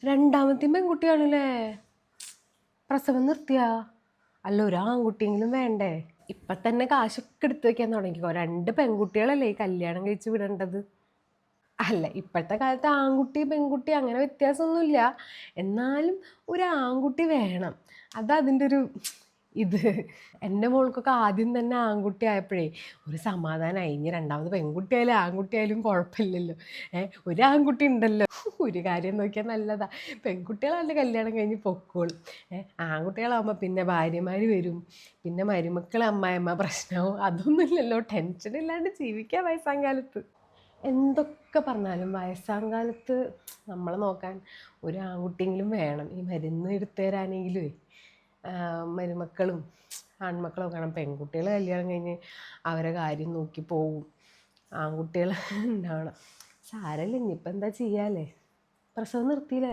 രണ്ടാമത്തെയും പെൺകുട്ടിയാണല്ലേ? പ്രസവം നിർത്തിയാ? അല്ല, ഒരു ആൺകുട്ടിയെങ്കിലും വേണ്ടേ? ഇപ്പം തന്നെ കാശൊക്കെ എടുത്ത് വെക്കാൻ തുടങ്ങിക്കോ. 2 പെൺകുട്ടികളല്ലേ ഈ കല്യാണം കഴിച്ച് വിടേണ്ടത്. അല്ല, ഇപ്പോഴത്തെ കാലത്ത് ആൺകുട്ടി പെൺകുട്ടി അങ്ങനെ വ്യത്യാസമൊന്നുമില്ല. എന്നാലും ഒരു ആൺകുട്ടി വേണം. അതിൻ്റെ ഒരു ഇത്. എൻ്റെ മോൾക്കൊക്കെ ആദ്യം തന്നെ ആൺകുട്ടി ആയപ്പോഴേ ഒരു സമാധാനമായി. ഇനി രണ്ടാമത് പെൺകുട്ടിയായാലും ആൺകുട്ടിയായാലും കുഴപ്പമില്ലല്ലോ. ഒരു ആൺകുട്ടി ഉണ്ടല്ലോ. ഒരു കാര്യം നോക്കിയാൽ നല്ലതാ. പെൺകുട്ടികളാണ്ട് കല്യാണം കഴിഞ്ഞ് പൊക്കോളും. ആൺകുട്ടികളാകുമ്പോൾ പിന്നെ ഭാര്യമാർ വരും, പിന്നെ മരുമക്കൾ അമ്മായിയമ്മ പ്രശ്നവും. അതൊന്നുമില്ലല്ലോ. ടെൻഷൻ ഇല്ലാണ്ട് ജീവിക്കാം വയസ്സാം കാലത്ത്. എന്തൊക്കെ പറഞ്ഞാലും വയസ്സാം കാലത്ത് നമ്മളെ നോക്കാൻ ഒരു ആൺകുട്ടിയെങ്കിലും വേണം. ഈ മരുന്ന് എടുത്തു തരാനെങ്കിലുമേ മരുമക്കളും ആൺമക്കളും വേണം. പെൺകുട്ടികൾ കല്യാണം കഴിഞ്ഞ് അവരെ കാര്യം നോക്കി പോവും. ആൺകുട്ടികൾ ഉണ്ടാവണം. സാരമില്ല, ഇനിയിപ്പോൾ എന്താ ചെയ്യാല്ലേ? പ്രസവം നിർത്തിയില്ലേ?